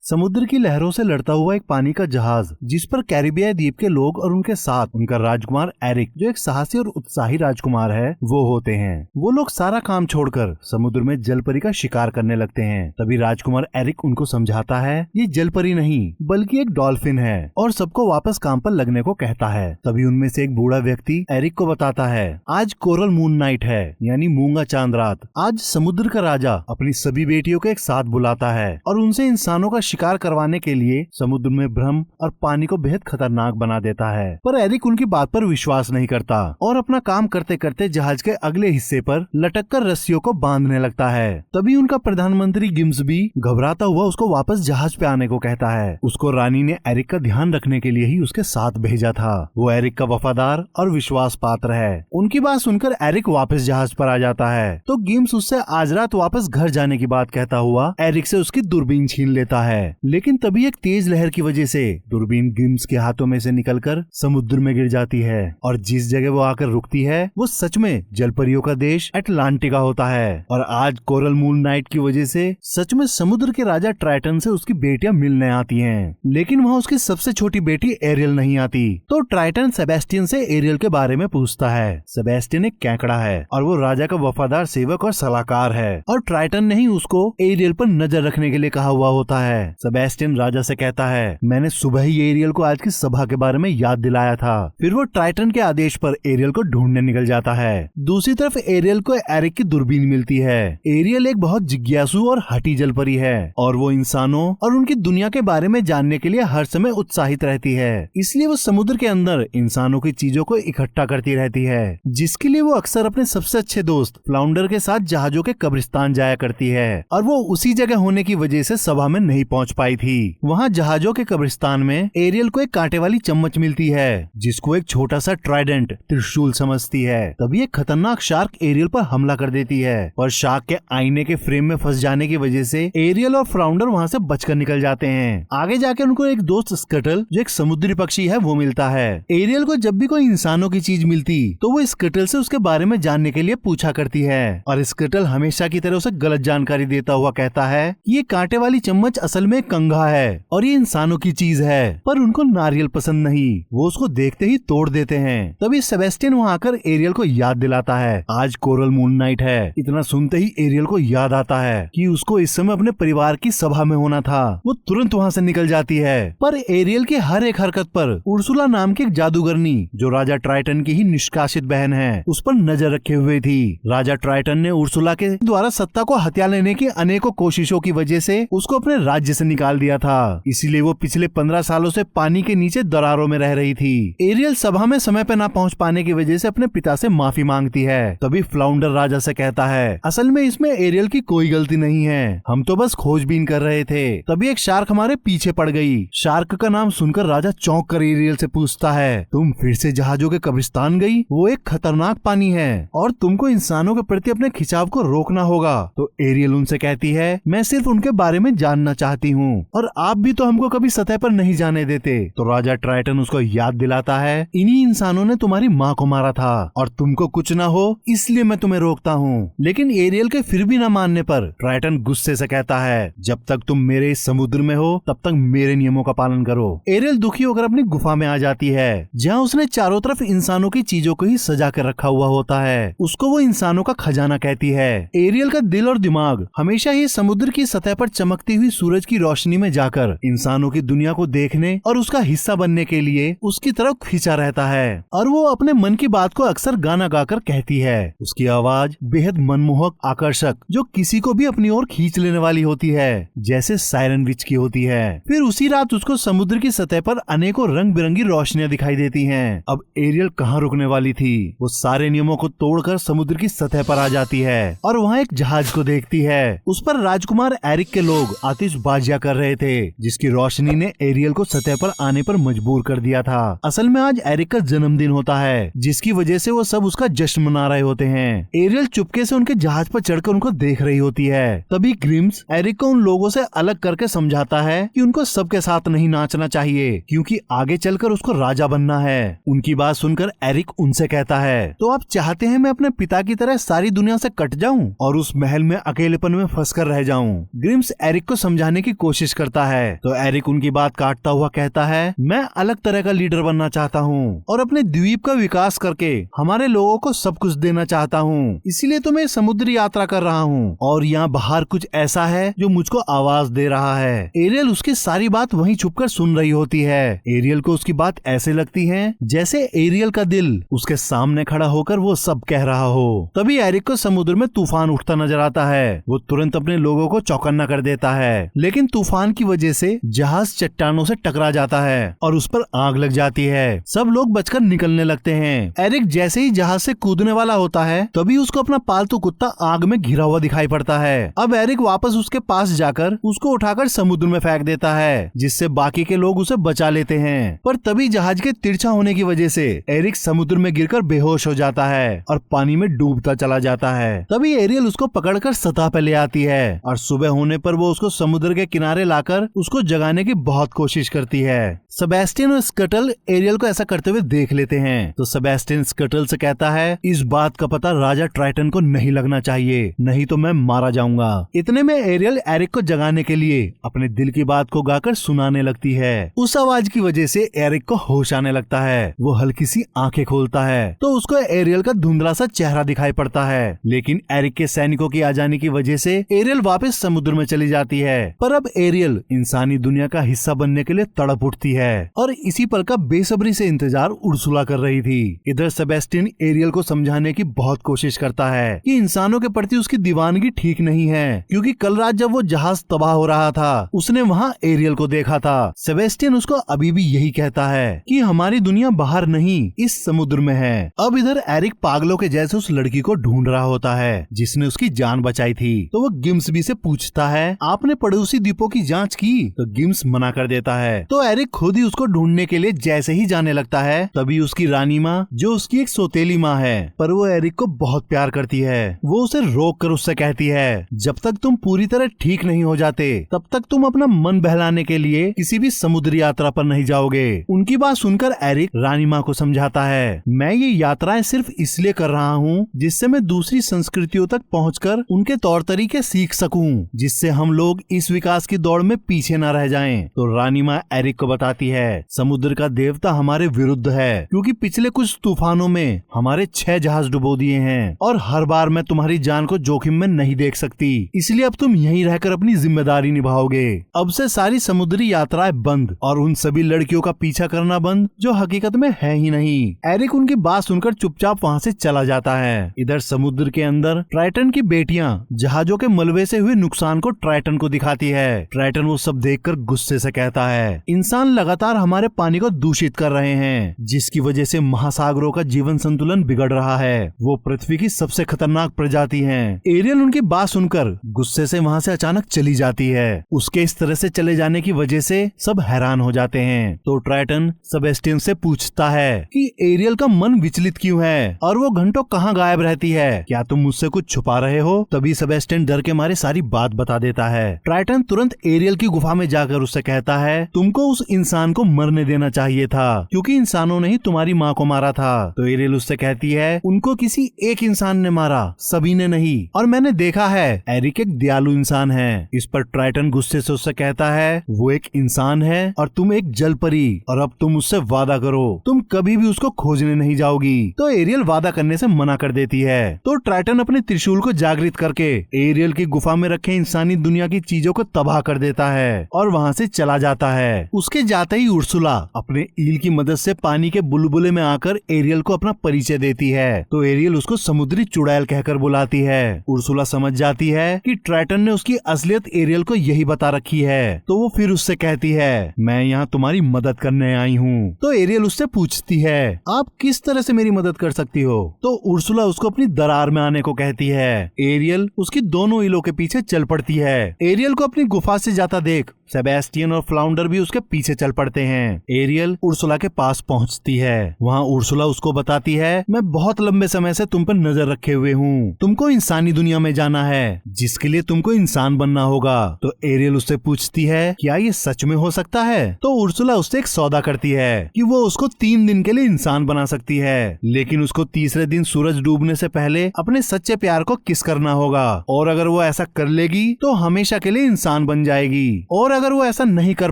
समुद्र की लहरों से लड़ता हुआ एक पानी का जहाज जिस पर कैरिबियाई द्वीप के लोग और उनके साथ उनका राजकुमार एरिक, जो एक साहसी और उत्साही राजकुमार है, वो होते हैं। वो लोग सारा काम छोड़कर समुद्र में जलपरी का शिकार करने लगते हैं। तभी राजकुमार एरिक उनको समझाता है ये जलपरी नहीं बल्कि एक डॉल्फिन है और सबको वापस काम पर लगने को कहता है। तभी उनमें से एक बूढ़ा व्यक्ति एरिक को बताता है आज कोरल मून नाइट है, यानी मूंगा चांद रात। आज समुद्र का राजा अपनी सभी बेटियों को एक साथ बुलाता है और उनसे इंसानों का शिकार करवाने के लिए समुद्र में भ्रम और पानी को बेहद खतरनाक बना देता है। पर एरिक उनकी बात पर विश्वास नहीं करता और अपना काम करते करते जहाज के अगले हिस्से पर लटककर रस्सियों को बांधने लगता है। तभी उनका प्रधानमंत्री गिम्स भी घबराता हुआ उसको वापस जहाज पे आने को कहता है। उसको रानी ने एरिक का ध्यान रखने के लिए ही उसके साथ भेजा था। वो एरिक का वफादार और विश्वास पात्र है। उनकी बात सुनकर एरिक वापस जहाज पर आ जाता है तो गिम्स उससे आज रात वापस घर जाने की बात कहता हुआ एरिक से उसकी दूरबीन छीन लेता है। लेकिन तभी एक तेज लहर की वजह से दूरबीन गिम्स के हाथों में से निकलकर समुद्र में गिर जाती है और जिस जगह वो आकर रुकती है वो सच में जलपरियों का देश अटलांटिका होता है। और आज कोरल मून नाइट की वजह से सच में समुद्र के राजा ट्राइटन से उसकी बेटियां मिलने आती हैं। लेकिन वहाँ उसकी सबसे छोटी बेटी एरियल नहीं आती। तो ट्राइटन सेबेस्टियन से एरियल के बारे में पूछता है। सेबेस्टियन एक केकड़ा है और वो राजा का वफादार सेवक और सलाहकार है और ट्राइटन ने ही उसको एरियल पर नजर रखने के लिए कहा हुआ होता है। सेबेस्टियन राजा से कहता है मैंने सुबह ही एरियल को आज की सभा के बारे में याद दिलाया था। फिर वो ट्राइटन के आदेश पर एरियल को ढूंढने निकल जाता है। दूसरी तरफ एरियल को एरिक की दूरबीन मिलती है। एरियल एक बहुत जिज्ञासु और हठी जलपरी है और वो इंसानों और उनकी दुनिया के बारे में जानने के लिए हर समय उत्साहित रहती है। इसलिए वो समुद्र के अंदर इंसानों की चीजों को इकट्ठा करती रहती है, जिसके लिए वो अक्सर अपने सबसे अच्छे दोस्त फ्लाउंडर के साथ जहाजों के कब्रिस्तान जाया करती है। और वो उसी जगह होने की वजह से सभा में नहीं पहुंच पाई थी। वहाँ जहाजों के कब्रिस्तान में एरियल को एक कांटे वाली चम्मच मिलती है जिसको एक छोटा सा ट्राइडेंट त्रिशूल समझती है। तभी एक खतरनाक शार्क एरियल पर हमला कर देती है और शार्क के आईने के फ्रेम में फंस जाने की वजह से एरियल और फ्लाउंडर वहाँ से बचकर निकल जाते हैं। आगे जाके उनको एक दोस्त स्कटल, जो एक समुद्री पक्षी है, वो मिलता है। एरियल को जब भी कोई इंसानों की चीज मिलती तो वो स्कटल से उसके बारे में जानने के लिए पूछा करती है और स्कटल हमेशा की तरह उसे गलत जानकारी देता हुआ कहता है ये कांटे वाली चम्मच असल में कंघा है और ये इंसानों की चीज है, पर उनको नारियल पसंद नहीं। वो उसको देखते ही तोड़ देते हैं। तभी सेबेस्टियन वहाँ आकर एरियल को याद दिलाता है आज कोरल मून नाइट है। इतना सुनते ही एरियल को याद आता है कि उसको इस समय अपने परिवार की सभा में होना था। वो तुरंत वहाँ से निकल जाती है। पर एरियल की हर एक हरकत पर उर्सुला नाम की एक जादूगरनी, जो राजा ट्राइटन की ही निष्कासित बहन है, उस पर नजर रखे हुए थी। राजा ट्राइटन ने उर्सुला के द्वारा सत्ता को हथिया लेने की अनेकों कोशिशों की वजह से उसको अपने राज्य से निकाल दिया था। इसीलिए वो पिछले 15 सालों से पानी के नीचे दरारों में रह रही थी। एरियल सभा में समय पर ना पहुंच पाने की वजह से अपने पिता से माफी मांगती है। तभी फ्लाउंडर राजा से कहता है असल में इसमें एरियल की कोई गलती नहीं है, हम तो बस खोजबीन कर रहे थे। तभी एक शार्क हमारे पीछे पड़ गई। शार्क का नाम सुनकर राजा चौंक कर एरियल से पूछता है तुम फिर से जहाजों के कब्रिस्तान गई? वो एक खतरनाक पानी है और तुमको इंसानों के प्रति अपने खिंचाव को रोकना होगा। तो एरियल उनसे कहती है मैं सिर्फ उनके बारे में जानना चाहती हूँ और आप भी तो हमको कभी सतह पर नहीं जाने देते। तो राजा ट्राइटन उसको याद दिलाता है इन्हीं इंसानों ने तुम्हारी माँ को मारा था और तुमको कुछ ना हो इसलिए मैं तुम्हें रोकता हूँ। लेकिन एरियल के फिर भी न मानने पर ट्राइटन गुस्से से कहता है जब तक तुम मेरे इस समुद्र में हो तब तक मेरे नियमों का पालन करो। एरियल दुखी होकर अपनी गुफा में आ जाती है जहाँ उसने चारों तरफ इंसानों की चीजों को ही सजा कर रखा हुआ होता है। उसको वो इंसानों का खजाना कहती है। एरियल का दिल और दिमाग हमेशा ही समुद्र की सतह पर चमकती हुई सूरज की रोशनी में जाकर इंसानों की दुनिया को देखने और उसका हिस्सा बनने के लिए उसकी तरफ खींचा रहता है और वो अपने मन की बात को अक्सर गाना गाकर कहती है। उसकी आवाज बेहद मनमोहक, आकर्षक, जो किसी को भी अपनी ओर खींच लेने वाली होती है, जैसे सायरन विच की होती है। फिर उसी रात उसको समुद्र की सतह पर अनेकों रंग बिरंगी रोशनियां दिखाई देती हैं। अब एरियल कहाँ रुकने वाली थी? वो सारे नियमों को तोड़कर समुद्र की सतह पर आ जाती है और वहाँ एक जहाज को देखती है। उस पर राजकुमार एरिक के लोग आतिशबाजियां कर रहे थे, जिसकी रोशनी ने एरियल को सतह पर आने पर मजबूर कर दिया था। असल में आज एरिक का जन्मदिन होता है, जिसकी वजह से वो सब उसका जश्न मना रहे होते हैं। एरियल चुपके से उनके जहाज पर चढ़कर उनको देख रही होती है। तभी ग्रिम्स एरिक को उन लोगों से अलग करके समझाता है कि उनको सबके साथ नहीं नाचना चाहिए, क्योंकि आगे चलकर उसको राजा बनना है। उनकी बात सुनकर एरिक उनसे कहता है तो आप चाहते हैं मैं अपने पिता की तरह सारी दुनिया से कट जाऊं और उस महल में अकेलेपन में फंस कर रह जाऊं? ग्रिम्स एरिक को समझाने की की कोशिश करता है तो एरिक उनकी बात काटता हुआ कहता है, मैं अलग तरह का लीडर बनना चाहता हूँ और अपने द्वीप का विकास करके हमारे लोगों को सब कुछ देना चाहता हूँ, इसीलिए तो मैं समुद्री यात्रा कर रहा हूँ और यहाँ बाहर कुछ ऐसा है जो मुझको आवाज दे रहा है। एरियल उसकी सारी बात वहीं छुपकर सुन रही होती है। एरियल को उसकी बात ऐसे लगती है जैसे एरियल का दिल उसके सामने खड़ा होकर वो सब कह रहा हो। तभी एरिक को समुद्र में तूफान उठता नजर आता है। वो तुरंत अपने लोगों को चौकन्ना कर देता है, लेकिन तूफान की वजह से जहाज चट्टानों से टकरा जाता है और उस पर आग लग जाती है। सब लोग बचकर निकलने लगते हैं। एरिक जैसे ही जहाज से कूदने वाला होता है तभी उसको अपना पालतू कुत्ता आग में घिरा हुआ दिखाई पड़ता है। अब एरिक वापस उसके पास जाकर उसको उठाकर समुद्र में फेंक देता है, जिससे बाकी के लोग उसे बचा लेते हैं। पर तभी जहाज के तिरछा होने की वजह से एरिक समुद्र में गिरकर बेहोश हो जाता है और पानी में डूबता चला जाता है। तभी एरियल उसको पकड़कर सतह पर ले आती है और सुबह होने पर वो उसको समुद्र के किनारे लाकर उसको जगाने की बहुत कोशिश करती है। सेबेस्टियन और स्कटल एरियल को ऐसा करते हुए देख लेते हैं तो सेबेस्टियन स्कटल से कहता है, इस बात का पता राजा ट्राइटन को नहीं लगना चाहिए, नहीं तो मैं मारा जाऊंगा। इतने में एरियल एरिक को जगाने के लिए अपने दिल की बात को गाकर सुनाने लगती है। उस आवाज की वजह से एरिक को होश आने लगता है। वो हल्की सी आंखें खोलता है तो उसको एरियल का धुंधला सा चेहरा दिखाई पड़ता है, लेकिन एरिक के सैनिकों की आ जाने की वजह से एरियल वापस समुद्र में चली जाती है। पर अब एरियल इंसानी दुनिया का हिस्सा बनने के लिए तड़प उठती है और इसी पल का बेसब्री से इंतजार उर्सुला कर रही थी। इधर सेबेस्टियन एरियल को समझाने की बहुत कोशिश करता है कि इंसानों के प्रति उसकी दीवानगी ठीक नहीं है, क्योंकि कल रात जब वो जहाज तबाह हो रहा था उसने वहाँ एरियल को देखा था। सेबेस्टियन उसको अभी भी यही कहता है कि हमारी दुनिया बाहर नहीं इस समुद्र में है। अब इधर एरिक पागलों के जैसे उस लड़की को ढूंढ रहा होता है जिसने उसकी जान बचाई थी। तो वो गिम्सबी से पूछता है, आपने पड़ोसी द्वीपों की जांच की? तो गिम्स मना कर देता है। तो एरिक खुद ही उसको ढूंढने के लिए जैसे ही जाने लगता है तभी उसकी रानी माँ, जो उसकी एक सौतेली माँ है, पर वो एरिक को बहुत प्यार करती है, वो उसे रोक कर उससे कहती है, जब तक तुम पूरी तरह ठीक नहीं हो जाते तब तक तुम अपना मन बहलाने के लिए किसी भी समुद्री यात्रा पर नहीं जाओगे। उनकी बात सुनकर एरिक रानी माँ को समझाता है, मैं ये यात्राएं सिर्फ इसलिए कर रहा हूँ जिससे मैं दूसरी संस्कृतियों तक पहुँचकर उनके तौर तरीके सीख सकूं, जिससे हम लोग इस विकास की दौड़ में पीछे न रह जाएं। तो रानी माँ एरिक को बताती है, समुद्र का देवता हमारे विरुद्ध है, क्योंकि पिछले कुछ तूफानों में हमारे 6 जहाज डुबो दिए हैं और हर बार मैं तुम्हारी जान को जोखिम में नहीं देख सकती, इसलिए अब तुम यहीं रहकर अपनी जिम्मेदारी निभाओगे। अब से सारी समुद्री यात्राएं बंद और उन सभी लड़कियों का पीछा करना बंद जो हकीकत में है ही नहीं। एरिक उनकी बात सुनकर चुपचाप वहाँ से चला जाता है। इधर समुद्र के अंदर ट्राइटन की बेटियां जहाजों के मलबे से हुए नुकसान को ट्राइटन को दिखाती है। ट्राइटन वो सब देखकर गुस्से से कहता है, इंसान लगातार हमारे पानी को दूषित कर रहे हैं, जिसकी वजह से महासागरों का जीवन संतुलन बिगड़ रहा है। वो पृथ्वी की सबसे खतरनाक प्रजाति हैं। एरियल उनकी बात सुनकर गुस्से से वहाँ से अचानक चली जाती है। उसके इस तरह से चले जाने की वजह से सब हैरान हो जाते हैं। तो ट्राइटन सेबेस्टियन से पूछता है कि एरियल का मन विचलित क्यों है और वो घंटों कहाँ गायब रहती है, क्या तुम मुझसे कुछ छुपा रहे हो? तभी सेबेस्टियन डर के मारे सारी बात बता देता है। ट्राइटन तुरंत एरियल की गुफा में जाकर उससे कहता है, तुमको उस इंसान को मरने देना चाहिए था, क्योंकि इंसानों ने ही तुम्हारी माँ को मारा था। तो एरियल उससे कहती है, उनको किसी एक इंसान ने मारा, सभी ने नहीं, और मैंने देखा है एरिक एक दयालु इंसान है। इस पर ट्राइटन गुस्से से उससे कहता है, वो एक इंसान है और तुम एक जल परी, और अब तुम उससे वादा करो तुम कभी भी उसको खोजने नहीं जाओगी। तो एरियल वादा करने से मना कर देती है। तो ट्राइटन अपने त्रिशूल को जागृत करके एरियल की गुफा में रखे इंसानी दुनिया की चीजों को तबाह कर देता है और वहाँ से चला जाता है। उसके जाते ही उर्सुला अपने ईल की मदद से पानी के बुलबुले में आकर एरियल को अपना परिचय देती है। तो एरियल उसको समुद्री चुड़ैल कहकर बुलाती है। उर्सुला समझ जाती है कि ट्राइटन ने उसकी असलियत एरियल को यही बता रखी है। तो वो फिर उससे कहती है, मैं यहाँ तुम्हारी मदद करने आई हूँ। तो एरियल उससे पूछती है, आप किस तरह से मेरी मदद कर सकती हो? तो उर्सुला उसको अपनी दरार में आने को कहती है। एरियल उसकी दोनों ईलों के पीछे चल पड़ती है। एरियल को अपनी गुफा से जाता देख सेबेस्टियन और फ्लाउंडर भी उसके पीछे चल पड़ते हैं। एरियल उर्सुला के पास पहुंचती है। वहाँ उर्सुला उसको बताती है, मैं बहुत लंबे समय से तुम पर नजर रखे हुए हूँ। तुमको इंसानी दुनिया में जाना है, जिसके लिए तुमको इंसान बनना होगा। तो एरियल उससे पूछती है, क्या ये सच में हो सकता है? तो उर्सुला उससे एक सौदा करती है कि वो उसको 3 दिन के लिए इंसान बना सकती है, लेकिन उसको तीसरे दिन सूरज डूबने से पहले अपने सच्चे प्यार को किस करना होगा। और अगर वो ऐसा कर लेगी तो हमेशा के लिए इंसान बन जाएगी, और अगर वो ऐसा नहीं कर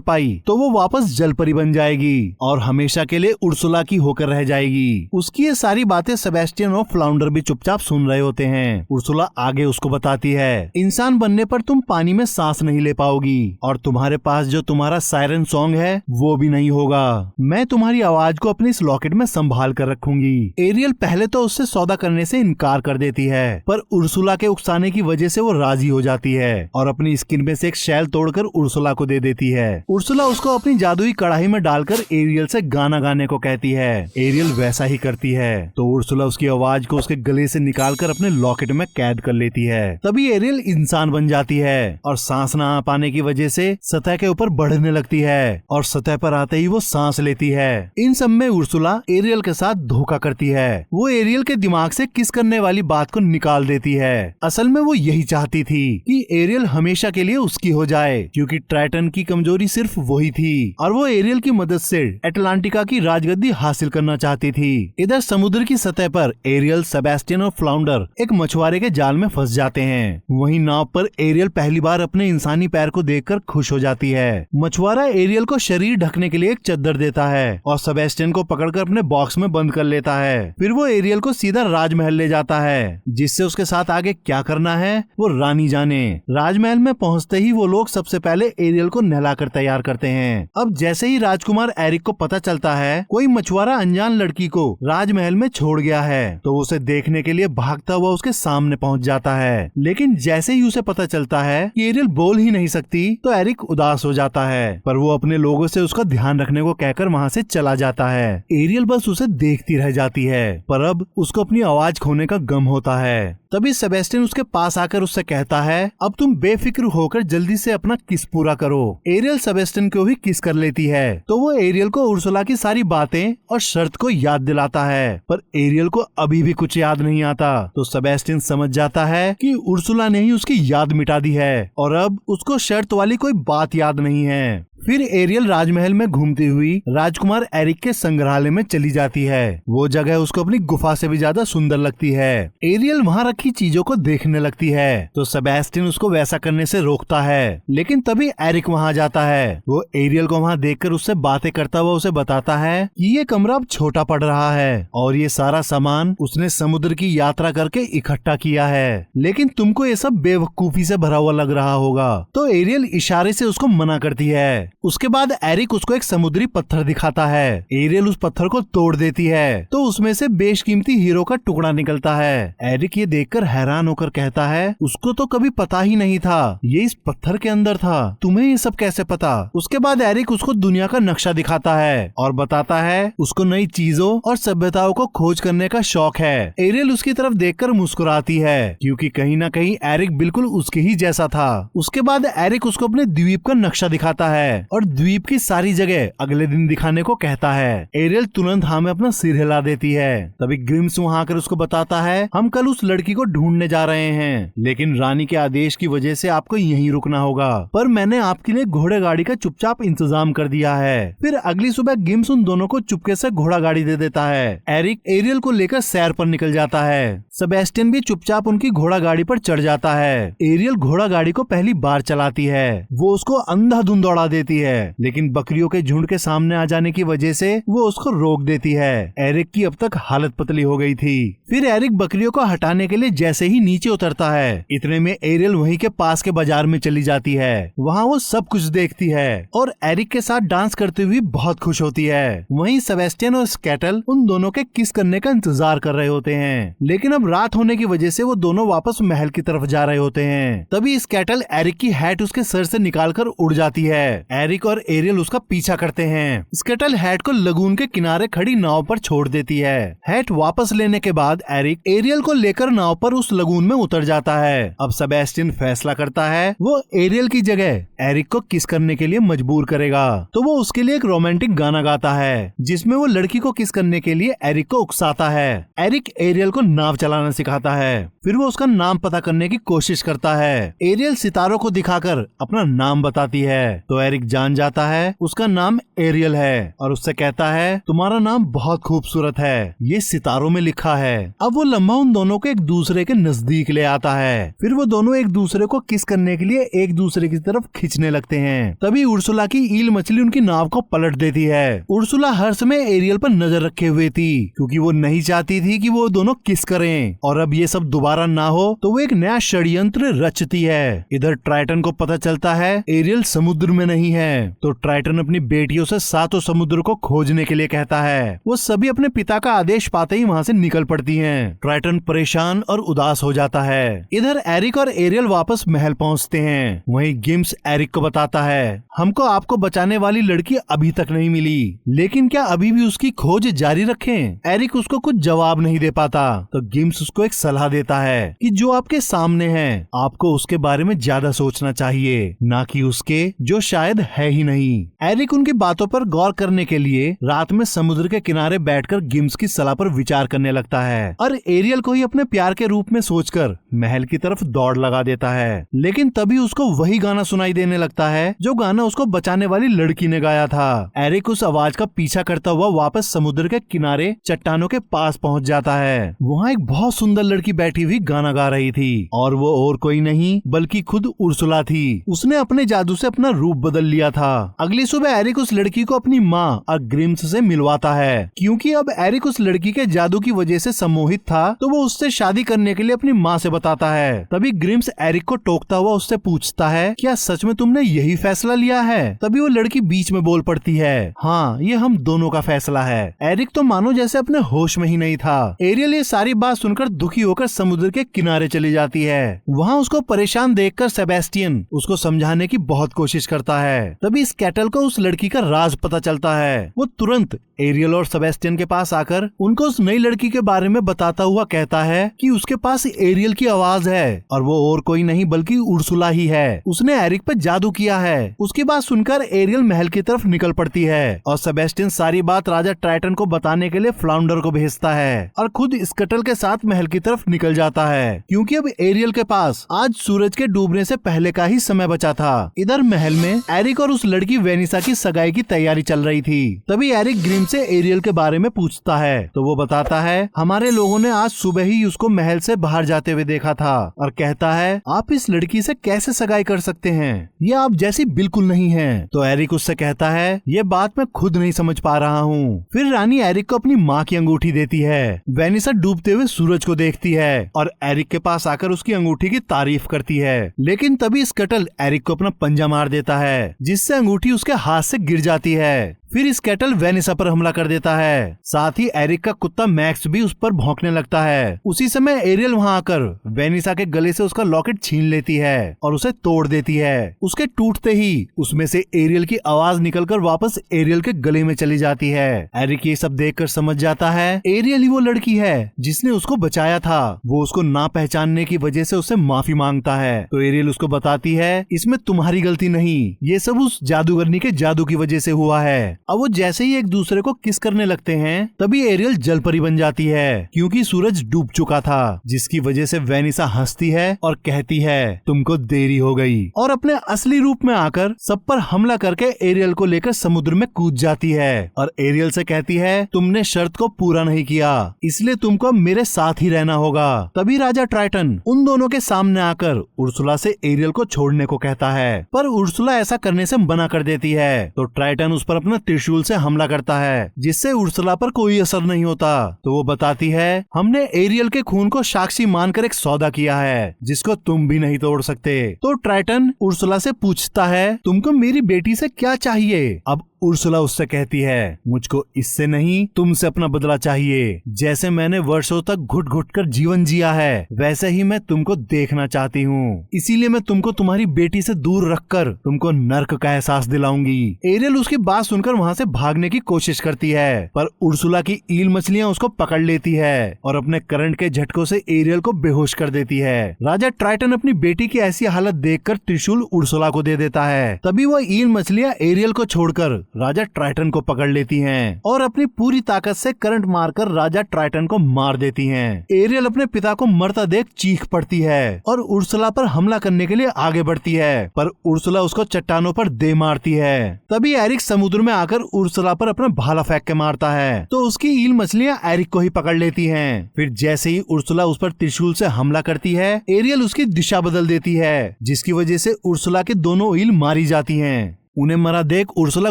पाई तो वो वापस जलपरी बन जाएगी और हमेशा के लिए उर्सुला की होकर रह जाएगी। उसकी ये सारी बातें सेबेस्टियन और फ्लाउंडर भी चुपचाप सुन रहे होते हैं। उर्सुला आगे उसको बताती है, इंसान बनने पर तुम पानी में सांस नहीं ले पाओगी और तुम्हारे पास जो तुम्हारा सायरन सॉन्ग है वो भी नहीं होगा। मैं तुम्हारी आवाज को अपने इस लॉकेट में संभाल कर रखूंगी। एरियल पहले तो उससे सौदा करने से इनकार कर देती है, पर उर्सुला के उकसाने की वजह से वो राजी हो जाती है और अपनी स्किन में से एक शैल तोड़कर उर्सुला को दे देती है। उर्सुला उसको अपनी जादुई कढ़ाई में डालकर एरियल से गाना गाने को कहती है। एरियल वैसा ही करती है तो उर्सुला उसकी आवाज को उसके गले से निकालकर अपने लॉकेट में कैद कर लेती है। तभी एरियल इंसान बन जाती है और सांस न आ पाने की वजह से सतह के ऊपर बढ़ने लगती है और सतह पर आते ही वो सांस लेती है। इन सब में उर्सुला एरियल के साथ धोखा करती है। वो एरियल के दिमाग से किस करने वाली बात को निकाल देती है। असल में वो यही चाहती थी कि एरियल हमेशा के लिए उसकी हो जाए, क्योंकि ट्राइटन की कमजोरी सिर्फ वही थी और वो एरियल की मदद से एटलांटिका की राजगद्दी हासिल करना चाहती थी। इधर समुद्र की सतह पर एरियल, सेबेस्टियन और फ्लाउंडर एक मछुआरे के जाल में फंस जाते हैं। वहीं नाव पर एरियल पहली बार अपने इंसानी पैर को देखकर खुश हो जाती है। मछुआरा एरियल को शरीर ढकने के लिए एक चद्दर देता है और सेबेस्टियन को पकड़कर अपने बॉक्स में बंद कर लेता है। फिर वो एरियल को सीधा राजमहल ले जाता है, जिससे उसके साथ आगे क्या करना है वो रानी जाने। राजमहल में पहुंचते ही वो लोग सबसे पहले एरियल को नहलाकर तैयार करते हैं। अब जैसे ही राजकुमार एरिक को पता चलता है कोई मछुआरा अनजान लड़की को राजमहल में छोड़ गया है, तो उसे देखने के लिए भागता हुआ उसके सामने पहुंच जाता है। लेकिन जैसे ही उसे पता चलता है कि एरियल बोल ही नहीं सकती तो एरिक उदास हो जाता है, पर वो अपने लोगों से उसका ध्यान रखने को कहकर वहाँ से चला जाता है। एरियल बस उसे देखती रह जाती है, पर अब उसको अपनी आवाज खोने का गम होता है। तभी सेबेस्टियन उसके पास आकर उससे कहता है, अब तुम बेफिक्र होकर जल्दी से अपना किस पूरा करो। एरियल सेबेस्टियन को भी किस कर लेती है, तो वो एरियल को उर्सुला की सारी बातें और शर्त को याद दिलाता है, पर एरियल को अभी भी कुछ याद नहीं आता। तो सेबेस्टियन समझ जाता है कि उर्सुला ने ही उसकी याद मिटा दी है और अब उसको शर्त वाली कोई बात याद नहीं है। फिर एरियल राजमहल में घूमती हुई राजकुमार एरिक के संग्रहालय में चली जाती है। वो जगह उसको अपनी गुफा से भी ज्यादा सुंदर लगती है। एरियल वहाँ रखी चीजों को देखने लगती है, तो सेबेस्टियन उसको वैसा करने से रोकता है, लेकिन तभी एरिक वहाँ जाता है। वो एरियल को वहाँ देखकर उससे बातें करता हुआ उसे बताता है कि ये कमरा अब छोटा पड़ रहा है और ये सारा सामान उसने समुद्र की यात्रा करके इकट्ठा किया है, लेकिन तुमको ये सब बेवकूफी से भरा हुआ लग रहा होगा। तो एरियल इशारे से उसको मना करती है। उसके बाद एरिक उसको एक समुद्री पत्थर दिखाता है। एरियल उस पत्थर को तोड़ देती है तो उसमें से बेशकीमती हीरो का टुकड़ा निकलता है। एरिक ये देखकर हैरान होकर कहता है, उसको तो कभी पता ही नहीं था ये इस पत्थर के अंदर था, तुम्हें ये सब कैसे पता? उसके बाद एरिक उसको दुनिया का नक्शा दिखाता है और बताता है उसको नई चीजों और सभ्यताओं को खोज करने का शौक है। एरियल उसकी तरफ देखकर मुस्कुराती है, क्योंकि कहीं ना कहीं एरिक बिल्कुल उसके ही जैसा था। उसके बाद एरिक उसको अपने द्वीप का नक्शा दिखाता है और द्वीप की सारी जगह अगले दिन दिखाने को कहता है। एरियल तुरंत हाँ में अपना सिर हिला देती है। तभी ग्रिम्स वहाँ आकर उसको बताता है, हम कल उस लड़की को ढूंढने जा रहे हैं, लेकिन रानी के आदेश की वजह से आपको यहीं रुकना होगा, पर मैंने आपके लिए घोड़े गाड़ी का चुपचाप इंतजाम कर दिया है। फिर अगली सुबह गिम्स उन दोनों को चुपके से घोड़ा गाड़ी दे देता है। एरिक एरियल को लेकर सैर पर निकल जाता है। सेबेस्टियन भी चुपचाप उनकी घोड़ा गाड़ी पर चढ़ जाता है। एरियल घोड़ा गाड़ी को पहली बार चलाती है। वो उसको अंधाधुंध दौड़ा देती है, लेकिन बकरियों के झुंड के सामने आ जाने की वजह से वो उसको रोक देती है। एरिक की अब तक हालत पतली हो गई थी। फिर एरिक बकरियों को हटाने के लिए जैसे ही नीचे उतरता है, इतने में एरियल वहीं के पास के बाजार में चली जाती है। वहाँ वो सब कुछ देखती है और एरिक के साथ डांस करती हुई बहुत खुश होती है। वहीं सेबेस्टियन और स्केटल उन दोनों के किस करने का इंतजार कर रहे होते हैं, लेकिन अब रात होने की वजह से वो दोनों वापस महल की तरफ जा रहे होते हैं। तभी स्केटल एरिक की हैट उसके सर से निकालकर उड़ जाती है। एरिक और एरियल उसका पीछा करते हैं। स्केटल हैट को लगून के किनारे खड़ी नाव पर छोड़ देती है। हैट वापस लेने के बाद एरिक एरियल को लेकर नाव पर उस लगून में उतर जाता है। अब सेबेस्टियन फैसला करता है वो एरियल की जगह एरिक को किस करने के लिए मजबूर करेगा। तो वो उसके लिए एक रोमांटिक गाना गाता है जिसमें वो लड़की को किस करने के लिए एरिक को उकसाता है। एरिक एरियल को नाव चलाना सिखाता है। फिर वो उसका नाम पता करने की कोशिश करता है। एरियल सितारों को दिखाकर अपना नाम बताती है तो एरिक जान जाता है उसका नाम एरियल है और उससे कहता है तुम्हारा नाम बहुत खूबसूरत है, ये सितारों में लिखा है। अब वो लम्हा उन दोनों को एक दूसरे के नजदीक ले आता है। फिर वो दोनों एक दूसरे को किस करने के लिए एक दूसरे की तरफ खींचने लगते हैं। तभी उर्सुला की ईल मछली उनकी नाव को पलट देती है। उर्सुला हर समय एरियल पर नजर रखे हुए थी क्योंकि वो नहीं चाहती थी कि वो दोनों किस करें और अब ये सब दोबारा ना हो तो वो एक नया षड्यंत्र रचती है। इधर ट्राइटन को पता चलता है एरियल समुद्र में नहीं है तो ट्राइटन अपनी बेटियों से सातों समुद्र को खोजने के लिए कहता है। वो सभी अपने पिता का आदेश पाते ही वहाँ से निकल पड़ती हैं। ट्राइटन परेशान और उदास हो जाता है। इधर एरिक और एरियल वापस महल पहुँचते हैं। वहीं गिम्स एरिक को बताता है हमको आपको बचाने वाली लड़की अभी तक नहीं मिली, लेकिन क्या अभी भी उसकी खोज जारी रखें? एरिक उसको कुछ जवाब नहीं दे पाता तो गिम्स उसको एक सलाह देता है कि जो आपके सामने है आपको उसके बारे में ज्यादा सोचना चाहिए, ना कि उसके जो शायद है ही नहीं। एरिक उनकी बातों पर गौर करने के लिए रात में समुद्र के किनारे बैठकर गिम्स की सलाह पर विचार करने लगता है और एरियल को ही अपने प्यार के रूप में सोचकर महल की तरफ दौड़ लगा देता है। लेकिन तभी उसको वही गाना सुनाई देने लगता है जो गाना उसको बचाने वाली लड़की ने गाया था। एरिक उस आवाज का पीछा करता हुआ वापस समुद्र के किनारे चट्टानों के पास पहुंच जाता है। वहाँ एक बहुत सुंदर लड़की बैठी हुई गाना गा रही थी और वो और कोई नहीं बल्कि खुद उर्सुला थी। उसने अपने जादू से अपना रूप बदल लिया था। अगली सुबह एरिक उस लड़की को अपनी माँ और ग्रिम्स से मिलवाता है। क्योंकि अब एरिक उस लड़की के जादू की वजह से सम्मोहित था तो वो उससे शादी करने के लिए अपनी माँ से बताता है। तभी ग्रिम्स एरिक को टोकता हुआ उससे पूछता है क्या सच में तुमने यही फैसला लिया है? तभी वो लड़की बीच में बोल पड़ती है हाँ ये हम दोनों का फैसला है। एरिक तो मानो जैसे अपने होश में ही नहीं था। एरियल ये सारी बात सुनकर दुखी होकर समुद्र के किनारे चली जाती है। वहाँ उसको परेशान देखकर सेबेस्टियन उसको समझाने की बहुत कोशिश करता है। तभी स्केटल को उस लड़की का राज पता चलता है। वो तुरंत एरियल और सेबेस्टियन के पास आकर उनको उस नई लड़की के बारे में बताता हुआ कहता है कि उसके पास एरियल की आवाज है और वो और कोई नहीं बल्कि उर्सुला ही है। उसने एरिक पर जादू किया है। उसकी बात सुनकर एरियल महल की तरफ निकल पड़ती है और सेबेस्टियन सारी बात राजा ट्राइटन को बताने के लिए फ्लाउंडर को भेजता है और खुद स्केटल के साथ महल की तरफ निकल जाता है क्योंकि अब एरियल के पास आज सूरज के डूबने से पहले का ही समय बचा था। इधर महल में एरिक और उस लड़की वेनिसा की सगाई की तैयारी चल रही थी। तभी एरिक ग्रिम से एरियल के बारे में पूछता है तो वो बताता है हमारे लोगों ने आज सुबह ही उसको महल से बाहर जाते हुए देखा था और कहता है आप इस लड़की से कैसे सगाई कर सकते हैं, ये आप जैसी बिल्कुल नहीं है। तो एरिक उससे कहता है ये बात मैं खुद नहीं समझ पा रहा हूँ। फिर रानी एरिक को अपनी माँ की अंगूठी देती है। वेनिसा डूबते हुए सूरज को देखती है और एरिक के पास आकर उसकी अंगूठी की तारीफ करती है। लेकिन तभी स्केटल एरिक को अपना पंजा मार देता है जिससे अंगूठी उसके हाथ से गिर जाती है। फिर स्केटल वेनिसा पर हमला कर देता है। साथ ही एरिक का कुत्ता मैक्स भी उस पर भौंकने लगता है। उसी समय एरियल वहां आकर वेनिसा के गले से उसका लॉकेट छीन लेती है और उसे तोड़ देती है। उसके टूटते ही उसमें से एरियल की आवाज निकलकर वापस एरियल के गले में चली जाती है। एरिक ये सब देखकर समझ जाता है एरियल ही वो लड़की है जिसने उसको बचाया था। वो उसको ना पहचानने की वजह से उससे माफी मांगता है तो एरियल उसको बताती है इसमें तुम्हारी गलती नहीं, ये सब उस जादूगरनी के जादू की वजह से हुआ है। अब वो जैसे ही एक दूसरे को किस करने लगते हैं तभी एरियल जलपरी बन जाती है क्योंकि सूरज डूब चुका था, जिसकी वजह से वेनिसा हंसती है और कहती है तुमको देरी हो गई और अपने असली रूप में आकर सब पर हमला करके एरियल को लेकर समुद्र में कूद जाती है और एरियल से कहती है तुमने शर्त को पूरा नहीं किया इसलिए तुमको मेरे साथ ही रहना होगा। तभी राजा ट्राइटन उन दोनों के सामने आकर उर्सुला से एरियल को छोड़ने को कहता है पर उर्सुला ऐसा करने से मना कर देती है तो ट्राइटन उस पर अपना त्रिशूल से हमला करता है, जिससे उर्सुला पर कोई असर नहीं होता। तो वो बताती है, हमने एरियल के खून को साक्षी मानकर एक सौदा किया है जिसको तुम भी नहीं तोड़ सकते। तो ट्राइटन उर्सुला से पूछता है, तुमको मेरी बेटी से क्या चाहिए? अब उर्सुला उससे कहती है, मुझको इससे नहीं तुमसे अपना बदला चाहिए। जैसे मैंने वर्षों तक घुट घुट कर जीवन जिया है, वैसे ही मैं तुमको देखना चाहती हूँ। इसीलिए मैं तुमको तुम्हारी बेटी से दूर रखकर तुमको नर्क का एहसास दिलाऊंगी। एरियल उसकी बात सुनकर वहाँ से भागने की कोशिश करती है, पर उर्सुला की ईल मछलियाँ उसको पकड़ लेती है और अपने करंट के झटकों से एरियल को बेहोश कर देती है। राजा ट्राइटन अपनी बेटी की ऐसी हालत देखकर त्रिशूल उर्सुला को दे देता है। तभी वह ईल मछलियाँ एरियल को छोड़कर राजा ट्राइटन को पकड़ लेती हैं और अपनी पूरी ताकत से करंट मारकर राजा ट्राइटन को मार देती हैं। एरियल अपने पिता को मरता देख चीख पड़ती है और उर्सुला पर हमला करने के लिए आगे बढ़ती है, पर उर्सुला उसको चट्टानों पर दे मारती है। तभी एरिक समुद्र में आकर उर्सुला पर अपना भाला फेंक के मारता है, तो उसकी ईल मछलियाँ एरिक को ही पकड़ लेती हैं। फिर जैसे ही उर्सुला उस पर त्रिशूल से हमला करती है, एरियल उसकी दिशा बदल देती है, जिसकी वजह से उर्सुला के दोनों ईल मारी जाती हैं। उन्हें मरा देख उर्सुला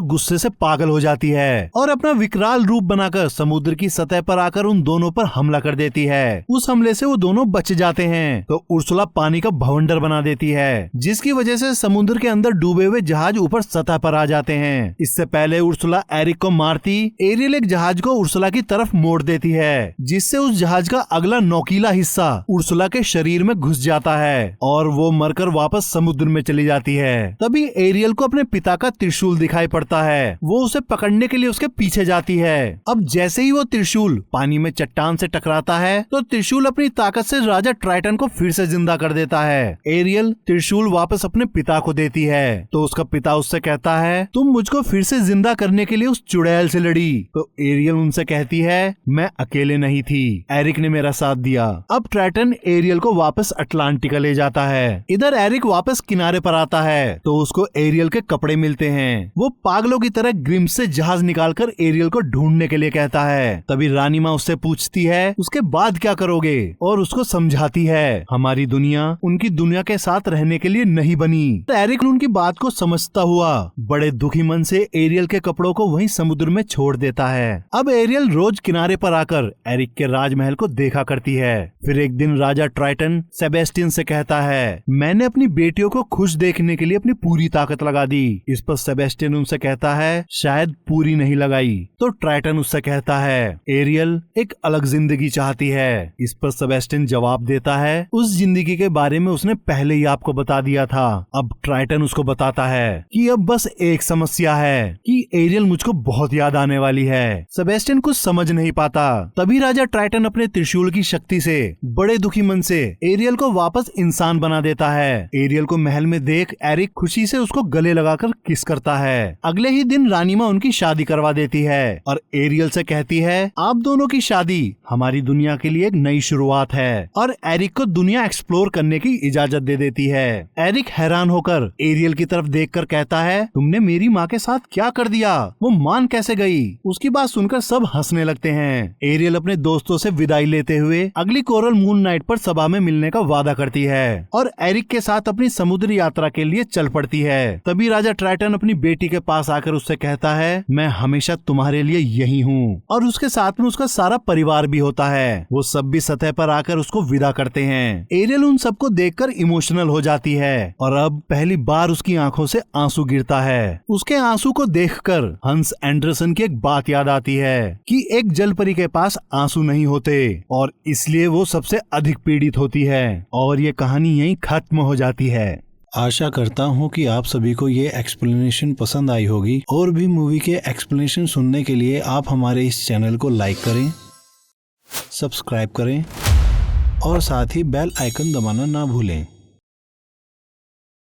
गुस्से से पागल हो जाती है और अपना विकराल रूप बनाकर समुद्र की सतह पर आकर उन दोनों पर हमला कर देती है। उस हमले से वो दोनों बच जाते हैं, तो उर्सुला पानी का भवंडर बना देती है, जिसकी वजह से समुद्र के अंदर डूबे हुए जहाज ऊपर सतह पर आ जाते हैं। इससे पहले उर्सुला एरिक को मारती, एरियल एक जहाज को उर्सुला की तरफ मोड़ देती है, जिससे उस जहाज का अगला नोकीला हिस्सा उर्सुला के शरीर में घुस जाता है और वो मरकर वापस समुद्र में चली जाती है। तभी एरियल को अपने पिता का त्रिशूल दिखाई पड़ता है। वो उसे पकड़ने के लिए उसके पीछे जाती है। अब जैसे ही वो त्रिशूल पानी में चट्टान से टकराता है, तो त्रिशूल अपनी ताकत से राजा ट्राइटन को फिर से जिंदा कर देता है। एरियल त्रिशूल वापस अपने पिता को देती है, तो उसका पिता उससे कहता है, तुम मुझको फिर से जिंदा करने के लिए उस चुड़ैल से लड़ी। तो एरियल उनसे कहती है, मैं अकेले नहीं थी, एरिक ने मेरा साथ दिया। अब ट्राइटन एरियल को वापस अटलांटिका ले जाता है। इधर एरिक वापस किनारे पर आता है, तो उसको एरियल के कपड़े मिलते हैं। वो पागलों की तरह ग्रिम्स से जहाज निकालकर एरियल को ढूंढने के लिए कहता है। तभी रानी माँ उससे पूछती है, उसके बाद क्या करोगे, और उसको समझाती है, हमारी दुनिया उनकी दुनिया के साथ रहने के लिए नहीं बनी। तो एरिक उनकी बात को समझता हुआ बड़े दुखी मन से एरियल के कपड़ों को वहीं समुद्र में छोड़ देता है। अब एरियल रोज किनारे पर आकर एरिक के राजमहल को देखा करती है। फिर एक दिन राजा ट्राइटन सेबेस्टियन से कहता है, मैंने अपनी बेटियों को खुश देखने के लिए अपनी पूरी ताकत लगा दी। इस पर सेबेस्टियन उनसे कहता है, शायद पूरी नहीं लगाई। तो ट्राइटन उससे कहता है, एरियल एक अलग जिंदगी चाहती है। इस पर सेबेस्टियन जवाब देता है, उस जिंदगी के बारे में उसने पहले ही आपको बता दिया था। अब ट्राइटन उसको बताता है कि अब बस एक समस्या है कि एरियल मुझको बहुत याद आने वाली है। सेबेस्टियन कुछ समझ नहीं पाता। तभी राजा ट्राइटन अपने त्रिशूल की शक्ति से बड़े दुखी मन से एरियल को वापस इंसान बना देता है। एरियल को महल में देख एरिक खुशी से उसको गले लगाकर किस करता है। अगले ही दिन रानी माँ उनकी शादी करवा देती है और एरियल से कहती है, आप दोनों की शादी हमारी दुनिया के लिए एक नई शुरुआत है, और एरिक को दुनिया एक्सप्लोर करने की इजाजत दे देती है। एरिक हैरान होकर एरियल की तरफ देखकर कहता है, तुमने मेरी माँ के साथ क्या कर दिया, वो मान कैसे गई? उसकी बात सुनकर सब हंसने लगते हैं। एरियल अपने दोस्तों से विदाई लेते हुए अगली कोरल मून नाइट पर सभा में मिलने का वादा करती है और एरिक के साथ अपनी समुद्री यात्रा के लिए चल पड़ती है। तभी राजा ट्राइटन अपनी बेटी के पास आकर उससे कहता है, मैं हमेशा तुम्हारे लिए यही हूँ, और उसके साथ में उसका सारा परिवार भी होता है। वो सब भी सतह पर आकर उसको विदा करते हैं। एरियल उन सबको देखकर इमोशनल हो जाती है और अब पहली बार उसकी आंखों से आंसू गिरता है। उसके आंसू को देखकर हंस एंडरसन की एक बात याद आती है कि एक जलपरी के पास आंसू नहीं होते और इसलिए वो सबसे अधिक पीड़ित होती है, और ये कहानी यहीं खत्म हो जाती है। आशा करता हूँ कि आप सभी को ये एक्सप्लेनेशन पसंद आई होगी। और भी मूवी के एक्सप्लेनेशन सुनने के लिए आप हमारे इस चैनल को लाइक करें, सब्सक्राइब करें और साथ ही बेल आइकन दबाना ना भूलें।